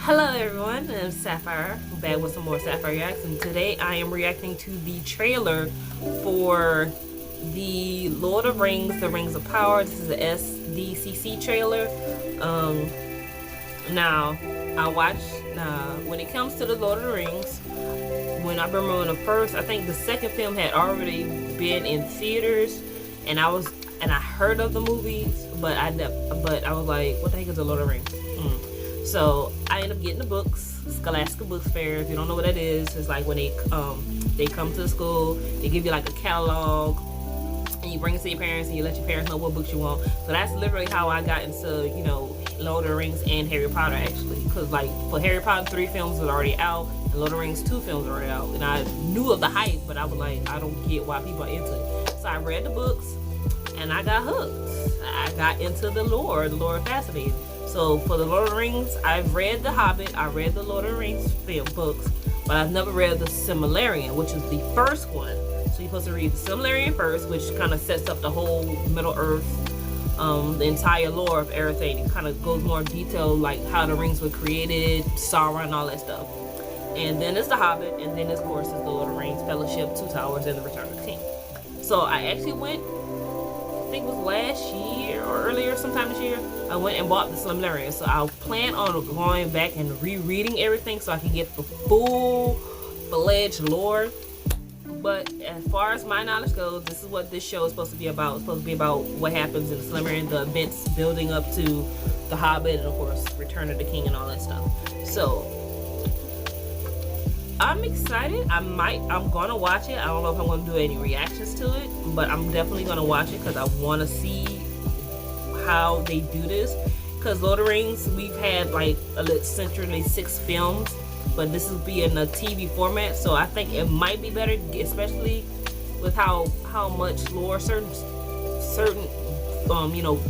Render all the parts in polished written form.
Hello everyone, I'm Sapphire. I'm back with some more Sapphire Reacts, and today I am reacting to the trailer for the Lord of Rings, The Rings of Power. This is the SDCC trailer. Now, I watched, when it comes to the Lord of the Rings, when I remember when I think the second film had already been in theaters, and I heard of the movies, but I was like, what the heck is the Lord of the Rings? So I ended up getting the books, Scholastic Books Fair. If you don't know what that is, it's like when they come to the school, they give you like a catalog, and you bring it to your parents, and you let your parents know what books you want. So that's literally how I got into, you know, Lord of the Rings and Harry Potter, actually. Because like for Harry Potter, 3 films was already out, and Lord of the Rings 2 films were already out. And I knew of the hype, but I was like, I don't get why people are into it. So I read the books, and I got hooked. I got into the lore fascinated. So for the Lord of the Rings, I've read The Hobbit, I read the Lord of the Rings film books, but I've never read the Silmarillion, which is the first one. So you're supposed to read the Silmarillion first, which kind of sets up the whole Middle Earth, the entire lore of everything. It kind of goes more detail, like how the rings were created, Sauron, and all that stuff. And then it's The Hobbit, and then of course is the Lord of the Rings, Fellowship, Two Towers, and the Return of the King. So I actually went, I think it was last year or earlier, sometime this year, I went and bought the Silmarillion. So I'll plan on going back and rereading everything so I can get the full-fledged lore. But as far as my knowledge goes, this is what this show is supposed to be about. It's supposed to be about what happens in the Silmarillion, the events building up to The Hobbit, and of course, Return of the King and all that stuff. So I'm excited. I'm gonna watch it. I don't know if I'm gonna do any reactions to it, but I'm definitely gonna watch it because I want to see how they do this. Because Lord of the Rings, we've had like essentially 6 films, but this will be in a TV format, so I think it might be better, especially with how much lore certain you know,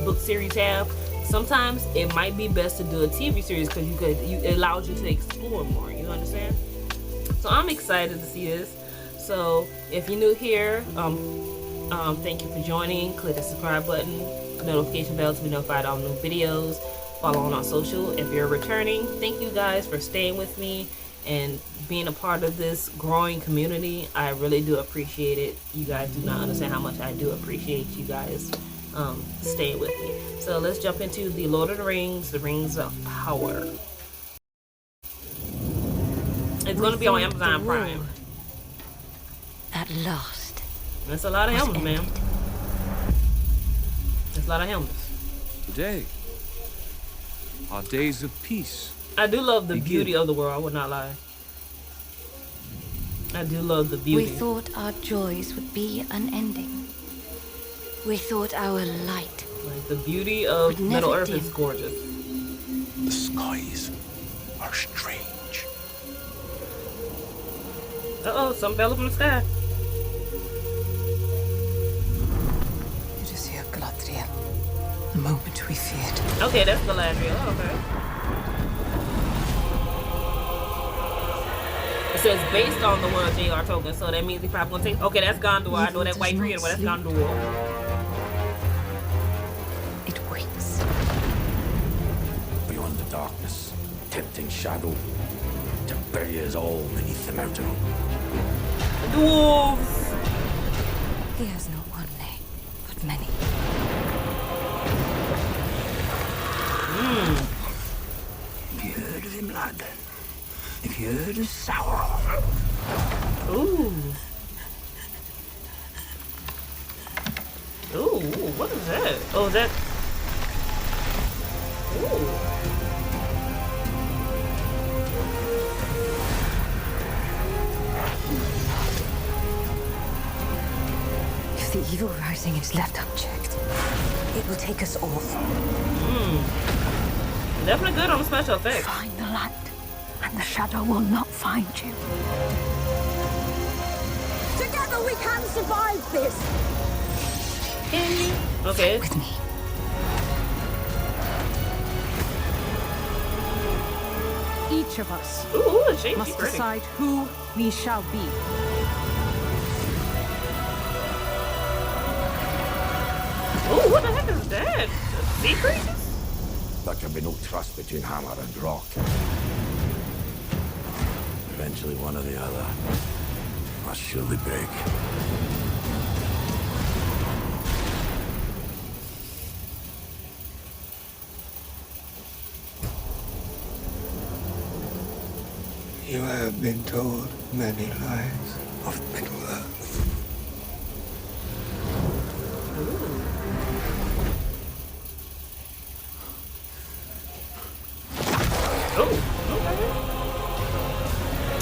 book series have. Sometimes it might be best to do a TV series because it allows you to explore more. You understand? So I'm excited to see this. So if you're new here, thank you for joining. Click the subscribe button, notification bell to be notified of new videos. Follow on social. If you're returning, thank you guys for staying with me and being a part of this growing community. I really do appreciate it. You guys do not understand how much I do appreciate you guys staying with me. So let's jump into the Lord of the Rings, The Rings of Power. It's going to be on Amazon Prime. At last. That's a lot of helmets, man. That's a lot of helmets. Today, our days of peace. I do love the beauty of the world, I would not lie. I do love the beauty. We thought our joys would be unending. We thought our light, like, the beauty of Middle Earth is gorgeous. The skies are strange. Uh-oh, something fell from the sky. It is here, Galadriel. The moment we feared. Okay, that's Galadriel. Oh, okay. It says based on the world J.R.R. Tolkien, so that means he probably gonna take. Okay, that's Gondor. I know that white creature, but that's Gondor. It waits. Beyond the darkness, tempting shadow, to bury us all beneath the mountain. Dwarves! He has not one name, but many. Have you heard of him, lad? Have you heard of Sauron? Ooh. Ooh, what is that? Oh, is that... Ooh. If the evil rising is left unchecked, it will take us all. Definitely good on the special effects. Find the land, and the shadow will not find you. Together we can survive this. Okay. With me. Each of us Ooh, she's must pretty. decide who we shall be. Ooh, what the heck is that? Sea creatures? there can be no trust between hammer and rock. Eventually, one or the other must surely break. You have been told many lies of Middle-earth.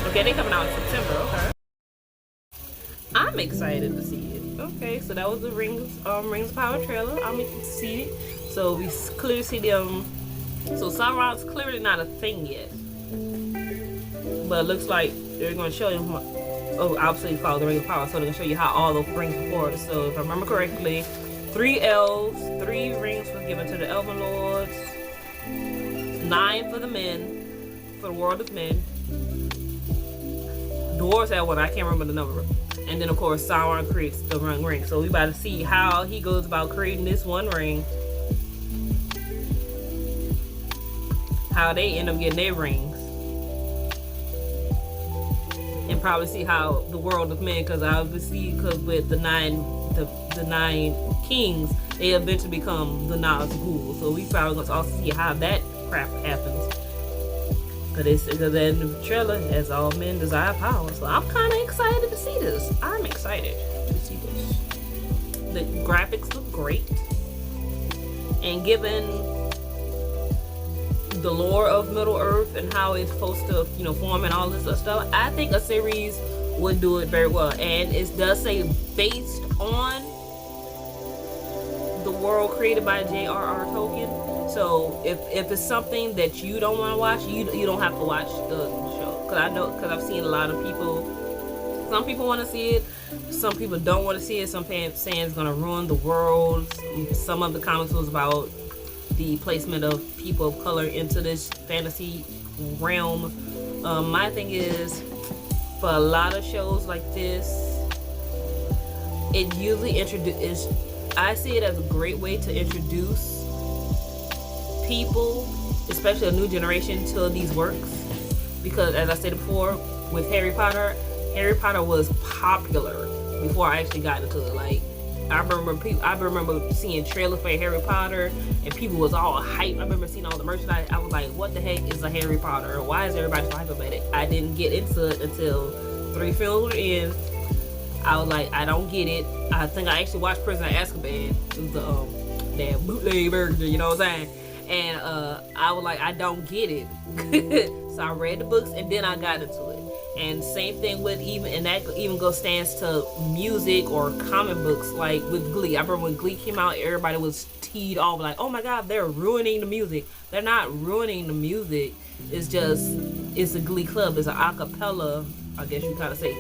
Okay, they coming out in September. Okay, I'm excited to see it. Okay, so that was the Rings of Power trailer. I'm excited to see it. So we clearly see them. So Sauron's clearly not a thing yet, but it looks like they're going to show you. Oh, obviously it's called the Ring of Power, so they're going to show you how all those rings were forged. So if I remember correctly, 3 elves, 3 rings were given to the Elven Lords, 9 for the men, for the world of men. Dwarves had one, I can't remember the number. And then of course Sauron creates the one ring. So we about to see how he goes about creating this one ring. How they end up getting their rings. And probably see how the world of men, because obviously because with the nine kings, they eventually become the Nazgûl. So we probably going to also see how that crap happens. Because in the trailer, as all men desire power. So I'm kind of excited to see this. I'm excited to see this. The graphics look great. And given the lore of Middle-earth and how it's supposed to, form and all this other stuff, I think a series would do it very well. And it does say based on the world created by J.R.R. Tolkien. So if it's something that you don't want to watch, you don't have to watch the show. Because I've seen a lot of people. Some people want to see it. Some people don't want to see it. Some saying it's going to ruin the world. Some of the comics was about the placement of people of color into this fantasy realm. My thing is, for a lot of shows like this, it usually I see it as a great way to introduce people, especially a new generation, to these works. Because as I said before, with Harry Potter was popular before I actually got into it. Like, I remember seeing trailers for Harry Potter and people was all hyped. I remember seeing all the merchandise. I was like, what the heck is a Harry Potter? Why is everybody so hyped about it? I didn't get into it until 3 films were in. I was like, I don't get it. I think I actually watched Prisoner of Azkaban. It was the damn bootleg version, you know what I'm saying? And I was like, I don't get it. So I read the books and then I got into it. And same thing with that even stands to music or comic books, like with Glee. I remember when Glee came out, everybody was teed off like, oh my god, they're ruining the music. They're not ruining the music. It's a Glee club. It's an a cappella, I guess you kind of say,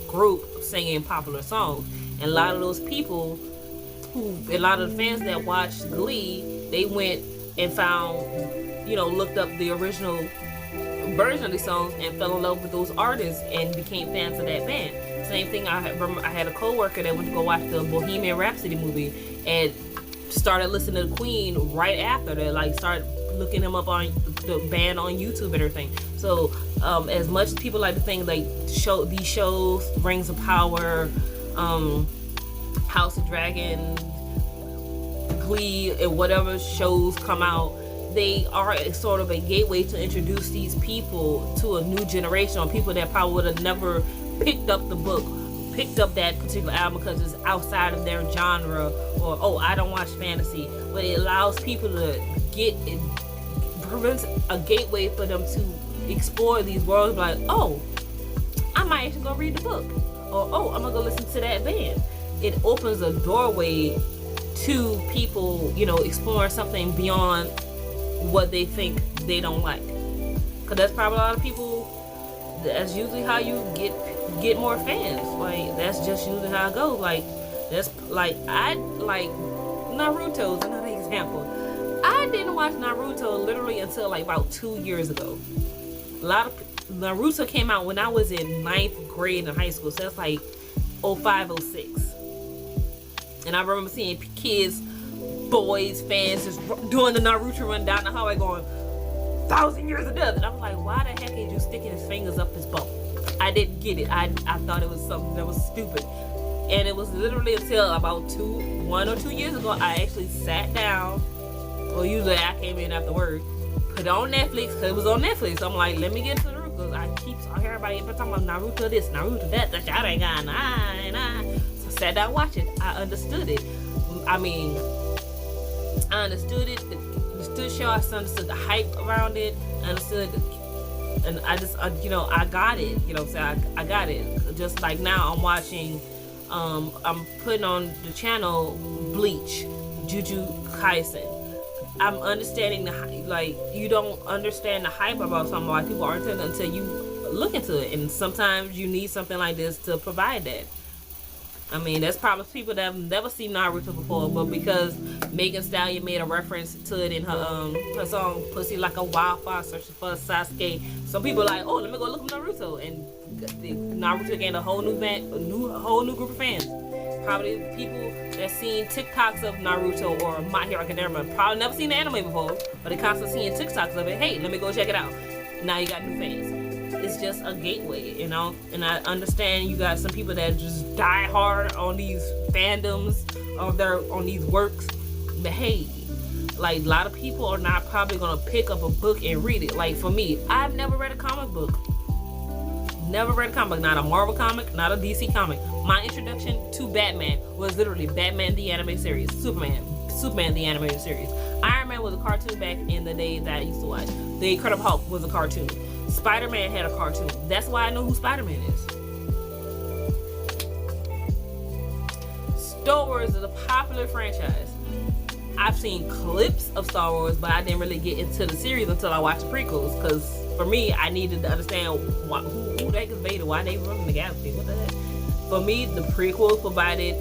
group singing popular songs. And a lot of those people a lot of the fans that watched Glee, they went and found, looked up the original version of these songs and fell in love with those artists and became fans of that band. Same thing, I had a co-worker that went to go watch the Bohemian Rhapsody movie and started listening to Queen right after that, like started looking him up on the band on YouTube and everything. So as much as people like to think like these shows, Rings of Power, House of Dragon, Glee, and whatever shows come out, they are sort of a gateway to introduce these people to a new generation, or people that probably would have never picked up the book, picked up that particular album because it's outside of their genre, or oh, I don't watch fantasy. But it allows people to prevents a gateway for them to explore these worlds. Like, oh, I might actually go read the book, or oh, I'm gonna go listen to that band. It opens a doorway to people, exploring something beyond what they think they don't like. Because that's probably a lot of people, that's usually how you get more fans. Like, that's just usually how it goes. Like, that's like, Naruto's another example. I didn't watch Naruto literally until like about 2 years ago. Naruto came out when I was in 9th grade in high school, so that's like 05, 06. And I remember seeing kids boys, fans just doing the Naruto run down the hallway going, 1,000 years of death. And I was like, why the heck is you sticking his fingers up his bum? I didn't get it. I thought it was something that was stupid. And it was literally until about 1 or 2 years ago, I actually sat down. Well, usually I came in after work, put it on Netflix, because it was on Netflix. So I'm like, let me get to the root, because I keep hearing everybody talking about Naruto this, Naruto that, that y'all ain't got nah. So I sat down, watch it. I understood it. I mean, I understood it. The show, I understood the hype around it. I understood, and I just, you know, I got it. You know what I'm saying? I got it. Just like now, I'm watching. I'm putting on the channel Bleach, Jujutsu Kaisen. I'm understanding you don't understand the hype about something, like people aren't until you look into it, and sometimes you need something like this to provide that. I mean, there's probably people that have never seen Naruto before, but because Megan Thee Stallion made a reference to it in her song "Pussy Like a Wildfire Searching for Sasuke," some people are like, oh, let me go look up Naruto, and Naruto gained a whole new group of fans. Probably people that seen TikToks of Naruto or My Hero Academia, probably never seen the anime before, but they constantly seeing TikToks of it. Hey, let me go check it out. Now you got new fans. It's just a gateway, you know. And I understand you got some people that just die hard on these fandoms on these works, but hey, like a lot of people are not probably gonna pick up a book and read it. Like for me, I've never read a comic book. Never read a comic, not a Marvel comic, not a DC comic. My introduction to Batman was literally Batman the Animated Series, Superman the Animated Series. Iron Man was a cartoon back in the day that I used to watch. The Incredible Hulk was a cartoon. Spider-Man had a cartoon. That's why I know who Spider-Man is. Star Wars is a popular franchise. I've seen clips of Star Wars, but I didn't really get into the series until I watched the prequels, because for me, I needed to understand who the heck is Vader, why they running the galaxy, what the heck. For me, the prequels provided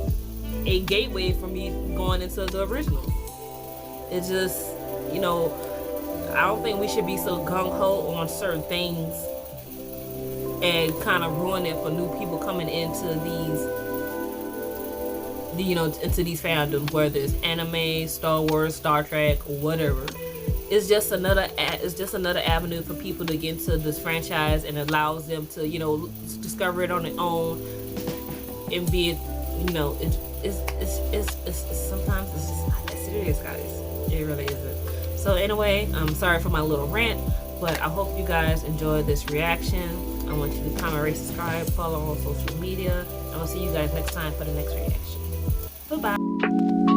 a gateway for me going into the original. It's just, you know, I don't think we should be so gung-ho on certain things and kind of ruin it for new people coming into into these fandoms, whether it's anime, Star Wars, Star Trek, whatever. It's just another avenue for people to get into this franchise, and allows them to, you know, discover it on their own and be it, you know, it's sometimes it's just not that serious, guys. It really isn't. So anyway, I'm sorry for my little rant, but I hope you guys enjoyed this reaction. I want you to comment, rate, subscribe, follow on social media, and I'll see you guys next time for the next reaction. Bye-bye.